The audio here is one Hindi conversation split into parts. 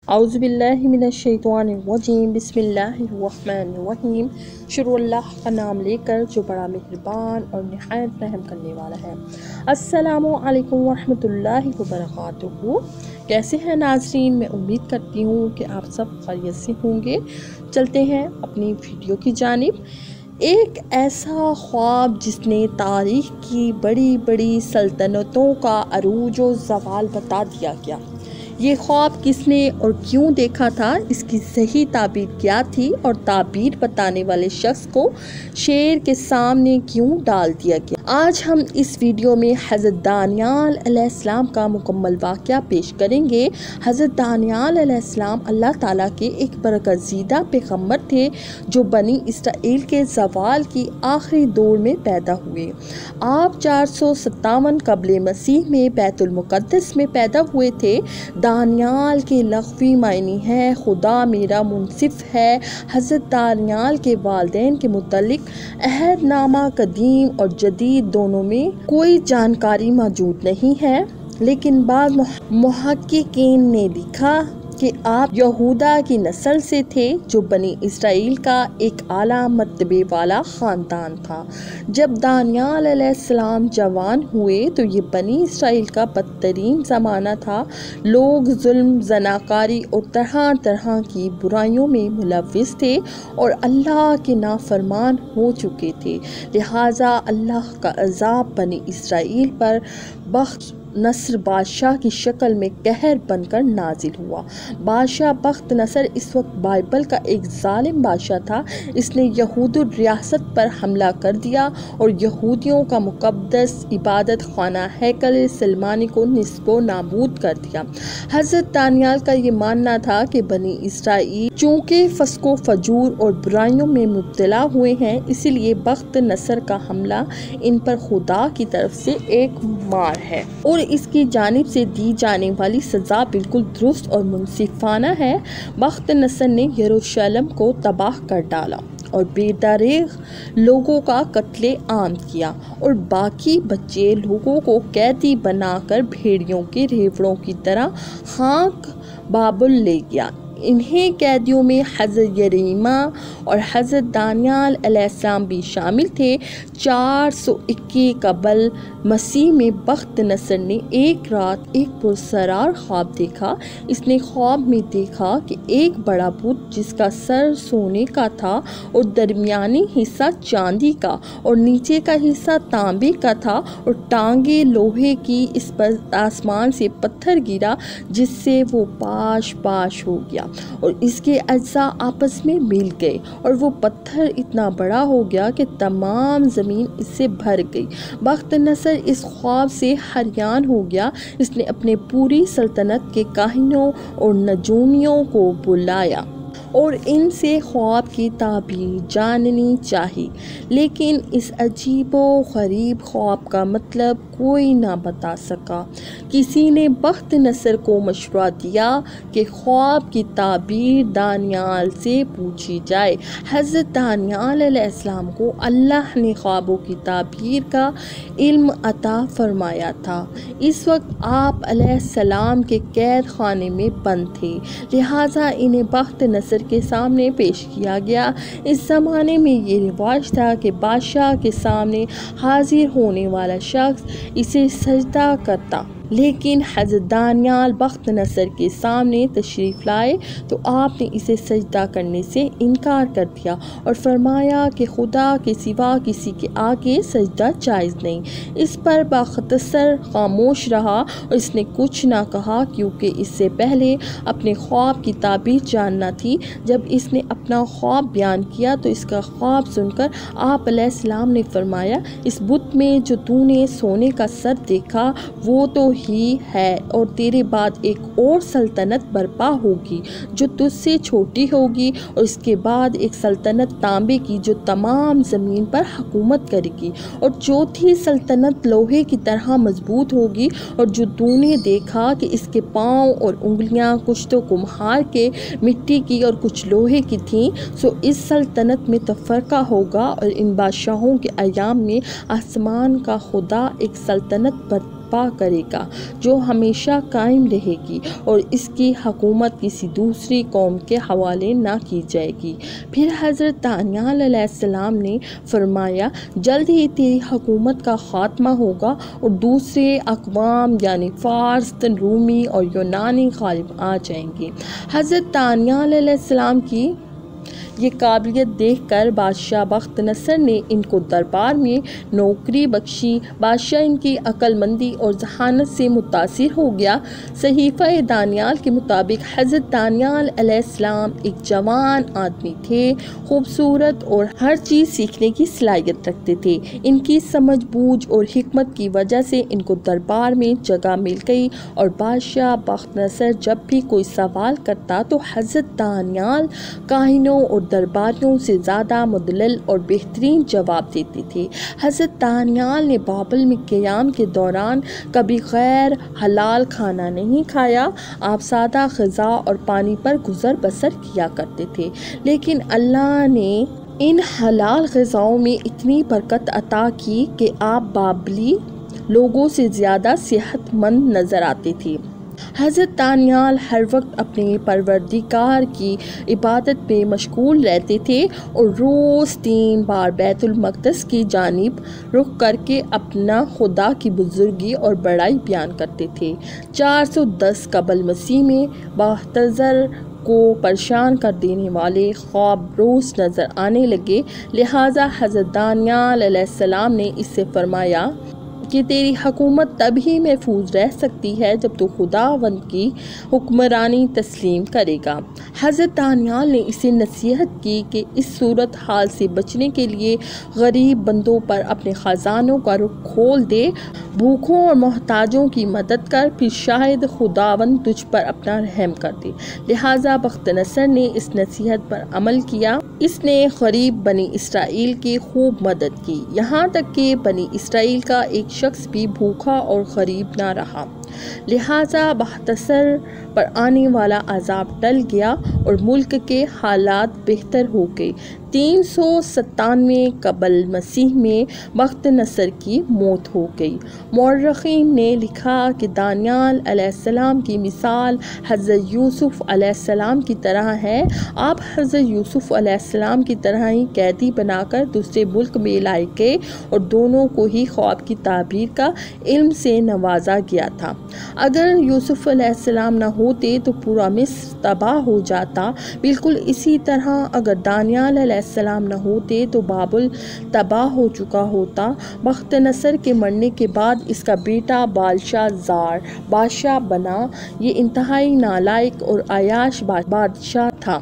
औज़ुबिल्लाहि मिनश्शैतानिर्रजीम बिस्मिल्लाहिर्रहमानिर्रहीम। शुरू अल्लाह का नाम लेकर जो बड़ा मेहरबान और निहायत रहम करने वाला है। अस्सलामु अलैकुम वरहमतुल्लाहि वबरकातुहू। कैसे हैं नाज़रीन? मैं उम्मीद करती हूँ कि आप सब खैरियत से होंगे। चलते हैं अपनी वीडियो की जानिब। एक ऐसा ख्वाब जिसने तारीख़ की बड़ी बड़ी सल्तनतों का अरूज व ज़वाल बता दिया गया। ये ख्वाब किसने और क्यों देखा था, इसकी सही ताबीर क्या थी और ताबीर बताने वाले शख्स को शेर के सामने क्यों डाल दिया गया। आज हम इस वीडियो में हज़रत दानियाल अलैहिस्सलाम का मुकम्मल वाक़या पेश करेंगे। हज़रत दानियाल अलैहिस्सलाम अल्लाह ताला के एक बरगज़ीदा पैगम्बर थे जो बनी इसराइल के ज़वाल की आखिरी दौर में पैदा हुए। आप 457 क़ब्ल मसीह में बैतुल मुक़द्दस में पैदा हुए थे। दानियाल के लग़वी मायने हैं खुदा मेरा मुनसिफ है। हज़रत दानियाल के वालिदैन के मुतल्लिक़ अहदनामा कदीम और जदीद दोनों में कोई जानकारी मौजूद नहीं है, लेकिन बाद मुहक्किकीन ने लिखा कि आप यहूदा की नस्ल से थे जो बनी इसराइल का एक आला मर्तबे वाला ख़ानदान था। जब दानियाल अलैहिस्सलाम जवान हुए तो ये बनी इसराइल का बदतरीन ज़माना था। लोग जुल्म, ज़नाकारी और तरह तरह की बुराइयों में मुलव्विस थे और अल्लाह के नाफरमान हो चुके थे। लिहाजा अल्लाह का अज़ाब बनी इसराइल पर बख्त नसर बादशाह की शक्ल में कहर बनकर नाजिल हुआ। बादशाह बख्त नसर इस वक्त बाइबल का एक जालिम बादशाह था। इसने यहूद रियासत पर हमला कर दिया और यहूदियों का मुक़द्दस इबादत खाना हैकल सलमानी को निस्बो नाबूद कर दिया। हज़रत दानियाल का ये मानना था कि बनी इसराइल चूँकि फस्को फजूर और बुराइयों में मुब्तला हुए हैं, इसीलिए बख्त नसर का हमला इन पर खुदा की तरफ से एक मार है और इसकी जानिब से दी जाने वाली सज़ा बिल्कुल दुरुस्त और मुनसिफाना है। बख्त नसर ने यरूशलेम को तबाह कर डाला और बेदरेग लोगों का कत्ले आम किया और बाकी बच्चे लोगों को कैदी बनाकर भेड़ियों के रेवड़ों की तरह खाक बाबुल ले गया। इन्हें कैदियों में हज़रत यरीमा और हज़रत दानियाल अलैहिस्सलाम भी शामिल थे। 421 क़ब्ल मसीह में बख्त नसर ने एक रात एक पुरसरार ख्वाब देखा। इसने ख्वाब में देखा कि एक बड़ा बुत जिसका सर सोने का था और दरमियानी हिस्सा चांदी का और नीचे का हिस्सा तांबे का था और टांगे लोहे की, इस पर आसमान से पत्थर गिरा जिससे वो पाश पाश हो गया और इसके अज्जा आपस में मिल गए और वो पत्थर इतना बड़ा हो गया कि तमाम ज़मीन इससे भर गई। बख्त नसर इस ख्वाब से हैरान हो गया। इसने अपने पूरी सल्तनत के काहिनों और नजूमियों को बुलाया और इनसे ख्वाब की ताबीर जाननी चाहिए, लेकिन इस अजीबो गरीब ख्वाब का मतलब कोई ना बता सका। किसी ने बख्त नसर को मशवरा दिया कि ख्वाब की ताबीर दानियाल से पूछी जाए। हज़रत दानियाल अलैहिस्सलाम को अल्लाह ने ख्वाबों की ताबीर का इल्म अता फरमाया था। इस वक्त आप अलैहिस्सलाम के कैद खाने में बंद थे, लिहाजा इन्हें बख्त नसर के सामने पेश किया गया। इस ज़माने में ये रिवाज था कि बादशाह के सामने हाजिर होने वाला शख्स इसे सजदा करता, लेकिन हज़रत दानियाल बख्त नसर के सामने तशरीफ़ लाए तो आपने इसे सजदा करने से इनकार कर दिया और फरमाया कि खुदा के सिवा किसी के आगे सजदा जायज़ नहीं। इस पर बाख्तसर खामोश रहा और इसने कुछ ना कहा, क्योंकि इससे पहले अपने ख्वाब की ताबीर जानना थी। जब इसने अपना ख्वाब बयान किया तो इसका ख्वाब सुनकर आप अलैहिस्सलाम ने फरमाया, इस बुत में जो तूने सोने का सर देखा वो तो ही है और तेरे बाद एक और सल्तनत बर्पा होगी जो तुझसे छोटी होगी और इसके बाद एक सल्तनत तांबे की जो तमाम ज़मीन पर हुकूमत करेगी और चौथी सल्तनत लोहे की तरह मजबूत होगी और जो तूने देखा कि इसके पाँव और उंगलियां कुछ तो कुम्हार के मिट्टी की और कुछ लोहे की थीं, सो इस सल्तनत में तफरका होगा और इन बादशाहों के अयाम में आसमान का खुदा एक सल्तनत बर्पा करेगा जो हमेशा कायम रहेगी और इसकी हुकूमत किसी दूसरी कौम के हवाले ना की जाएगी। फिर हज़रत दानियाल अलैहिस्सलाम ने फरमाया, जल्द ही तेरी हुकूमत का ख़ात्मा होगा और दूसरे अक़वाम यानी फ़ारस, रूमी और यूनानी गालिब आ जाएंगे। हज़रत दानियाल अलैहिस्सलाम की ये काबिलियत देखकर बादशाह बख्त नसर ने इनको दरबार में नौकरी बख्शी। बादशाह इनकी अक्लमंदी और जहानत से मुतासिर हो गया। सहीफ़ा दानियाल के मुताबिक हज़रत दानियाल अलैहिस्सलाम एक जवान आदमी थे, खूबसूरत और हर चीज़ सीखने की सलाहियत रखते थे। इनकी समझ बूझ और हिकमत की वजह से इनको दरबार में जगह मिल गई और बादशाह बख्त नसर जब भी कोई सवाल करता तो हज़रत दानियाल काहिनों और दरबारियों से ज़्यादा मुदल्लल और बेहतरीन जवाब देते थे। हज़रत दानियाल ने बाबल में क़याम के दौरान कभी गैर हलाल खाना नहीं खाया। आप सादा ग़िज़ा और पानी पर गुज़र बसर किया करते थे, लेकिन अल्लाह ने इन हलाल ग़िज़ाओं में इतनी बरकत अता की कि आप बाबली लोगों से ज़्यादा सेहतमंद नज़र आते थे। हज़रत दानियाल हर वक्त अपने परवरदिगार की इबादत में मशगूल रहते थे और रोज़ 3 बार बैतुल मक़दस की जानिब रुख करके अपना खुदा की बुज़ुर्गी और बड़ाई बयान करते थे। 410 कबल मसीह में बाख्तज़र को परेशान कर देने वाले ख्वाब रोज़ नज़र आने लगे। लिहाजा हज़रत दानियाल अलैहिस्सलाम ने इससे फरमाया कि तेरी हुकूमत तभी महफूज रह सकती है जब तू खुदावंद की हुक्मरानी तस्लीम करेगा। हज़रत दानियाल ने इसे नसीहत की कि इस सूरत हाल से बचने के लिए गरीब बंदों पर अपने ख़जानों का रुख खोल दे, भूखों और मोहताजों की मदद कर, फिर शायद खुदावंद तुझ पर अपना रहम कर दे। लिहाजा बख्त नसर ने इस नसीहत पर अमल किया। इसने गरीब बनी इसराइल की खूब मदद की, यहाँ तक कि बनी इसराइल का एक शख्स भी भूखा और गरीब ना रहा। लिहाजा बख्तसर पर आने वाला अजाब टल गया और मुल्क के हालात बेहतर हो गए। 397 कबल मसीह में बख्त नसर की मौत हो गई। मौर्रखीन ने लिखा कि दानियाल अलैहिस्सलाम की मिसाल हज़रत यूसुफ अलैहिस्सलाम की तरह है। आप हज़रत यूसुफ अलैहिस्सलाम की तरह ही कैदी बनाकर दूसरे मुल्क में लाए गए और दोनों को ही ख्वाब की ताबीर का इल्म से नवाजा गया था। अगर यूसुफ अलैहिस्सलाम न होते तो पूरा मिस्र तबाह हो जाता। बिल्कुल इसी तरह अगर दानियाल अलैहिस्सलाम न होते तो बाबुल तबाह हो चुका होता। बख्त नसर के मरने के बाद इसका बेटा बालशाज़ार बादशाह बना। ये इंतहाई नालायक और अयाश बादशाह था।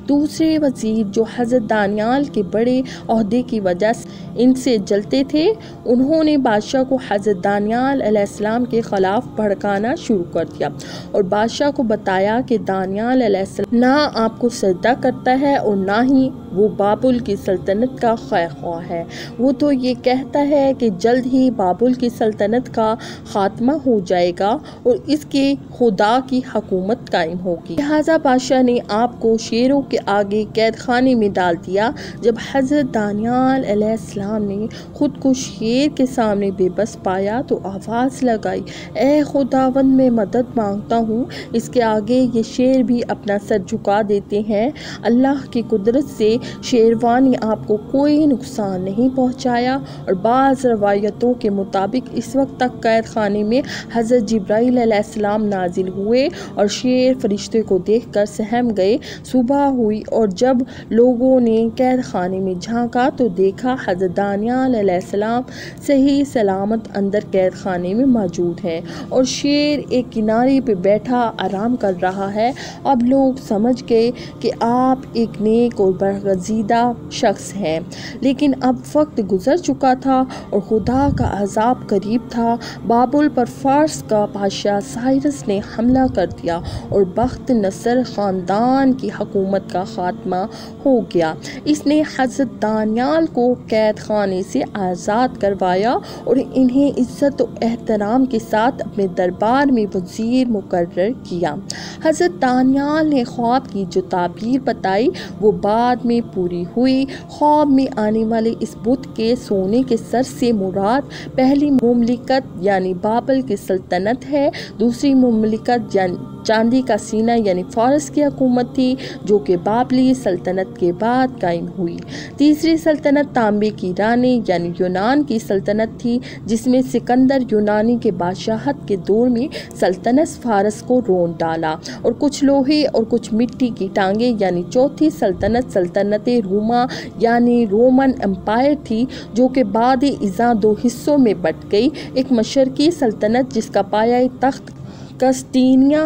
दूसरे वज़ीर जो हज़रत दानियाल के बड़े ओहदे की वजह से इनसे जलते थे, उन्होंने बादशाह को हज़रत दानियाल अलैहिस्सलाम के ख़िलाफ़ भड़काना शुरू कर दिया और बादशाह को बताया कि दानियाल अलैहिस्सलाम ना आपको सजदा करता है और ना ही वो बाबुल की सल्तनत का ख्वाह है। वो तो ये कहता है कि जल्द ही बाबुल की सल्तनत का ख़ात्मा हो जाएगा और इसके खुदा की हुकूमत कायम होगी। लिहाजा बादशाह ने आपको शेरों के आगे कैद खाने में डाल दिया। जब हज़रत दानियाल अलैहिस्सलाम ने खुद को शेर के सामने बेबस पाया तो आवाज़ लगाई, ए खुदावंद मैं मदद मांगता हूँ। इसके आगे ये शेर भी अपना सर झुका देते हैं। अल्लाह की कुदरत से शेरवानी आपको कोई नुकसान नहीं पहुँचाया। और बाज़ रवायतों के मुताबिक इस वक्त तक कैद खाने में हज़रत जिब्राईल अलैहिस्सलाम नाजिल हुए और शेर फरिश्ते को देखकर सहम गए। सुबह हुई और जब लोगों ने कैद खाने में झांका तो देखा हज़रत दानियाल अलैहिस्सलाम सही सलामत अंदर कैद खाने में मौजूद है और शेर एक किनारे पे बैठा आराम कर रहा है। अब लोग समझ गए कि आप एक नेक और बरगज़ीदा शख्स हैं, लेकिन अब वक्त गुजर चुका था और खुदा का अजाब करीब था। बाबुल पर फ़ारस का बादशाह साइरस ने हमला कर दिया और बख्त नसर ख़ानदान की हुकूमत का ख़ात्मा हो गया। इसने हज़रत दानियाल को कैद खाने से आज़ाद करवाया और इन्हें इज़्ज़त और एहतराम के साथ अपने दरबार में वज़ीर मुकर्रर किया। हज़रत दानियाल ने ख्वाब की जो ताबीर बताई वो बाद में पूरी हुई। ख्वाब में आने वाले इस बुत के सोने के सर से मुराद पहली मुमलिकत यानी बाबल की सल्तनत है। दूसरी मुमलिकत यानी चांदी का सीना यानी फ़ारस की हुकूमत थी जो कि बाबली सल्तनत के बाद कायम हुई। तीसरी सल्तनत तांबे की रानी यानी यूनान की सल्तनत थी जिसमें सिकंदर यूनानी के बादशाहत के दौर में सल्तनत फ़ारस को रोन डाला और कुछ लोहे और कुछ मिट्टी की टांगे यानी चौथी सल्तनत सल्तनत रोमा यानी रोमन एम्पायर थी जो कि बाद इज़ा दो हिस्सों में बट गई। एक मशरकी सल्तनत जिसका पाया तख्त कस्तीनिया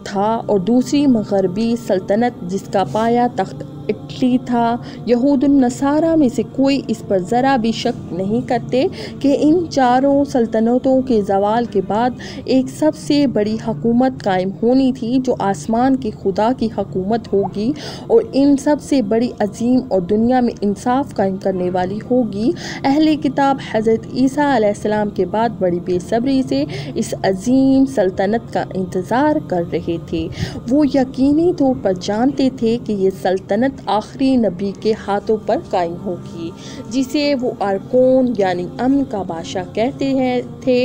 था और दूसरी मगरबी सल्तनत जिसका पाया तख्त इटली था। यहूदुन नसारा में से कोई इस पर ज़रा भी शक नहीं करते कि इन चारों सल्तनतों के ज़वाल के बाद एक सबसे बड़ी हुकूमत कायम होनी थी जो आसमान के खुदा की हुकूमत होगी और इन सबसे बड़ी अजीम और दुनिया में इंसाफ कायम करने वाली होगी। अहले किताब हज़रत ईसा अलैहिस्सलाम के बाद बड़ी बेसब्री से इस अजीम सल्तनत का इंतज़ार कर रहे थे। वो यकीनी तौर पर जानते थे कि ये सल्तनत आखिरी नबी के हाथों पर कायम होगी जिसे वो अरकोन यानी अमन का बादशाह कहते थे।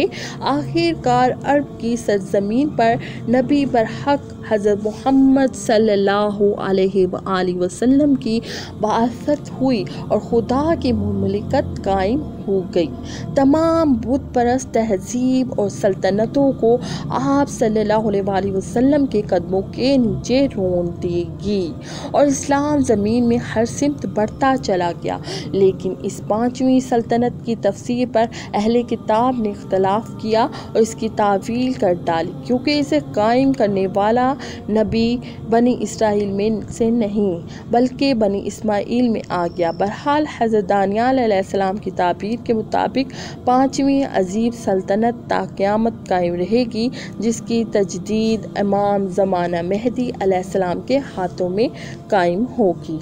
आखिरकार अरब की सरजमीन पर नबी बरहक हज़रत मोहम्मद सल्लल्लाहु अलैहि वसल्लम की बाअसत हुई और खुदा की मुमलिकत कायम हो गई। तमाम बुत परस्त तहजीब और सल्तनतों को आप सल्लल्लाहु अलैहि वसल्लम के कदमों के नीचे रोन देगी और इस्लाम ज़मीन में हर सिमत बढ़ता चला गया। लेकिन इस पाँचवीं सल्तनत की तफसीर पर अहले किताब ने इख्तलाफ किया और इसकी तावील कर डाली क्योंकि इसे कायम करने वाला नबी बनी इसराइल में से नहीं बल्कि बनी इस्माइल में आ गया। बहरहाल हज़रत दानियाल अलैहिस्सलाम की ताबीर के मुताबिक पाँचवीं अजीब सल्तनत ता क़यामत कायम रहेगी जिसकी तजदीद इमाम ज़माना मेहदी अलैहिस्सलाम के हाथों में कायम होगी।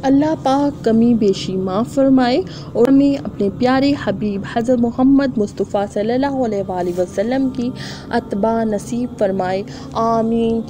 अल्लाह पाक कमी बेशी माफ़ फरमाए और हमें अपने प्यारे हबीब हज़रत मोहम्मद मुस्तफ़ा सल्लल्लाहु अलैहि वसल्लम की अत्बा नसीब फरमाए। आमीन।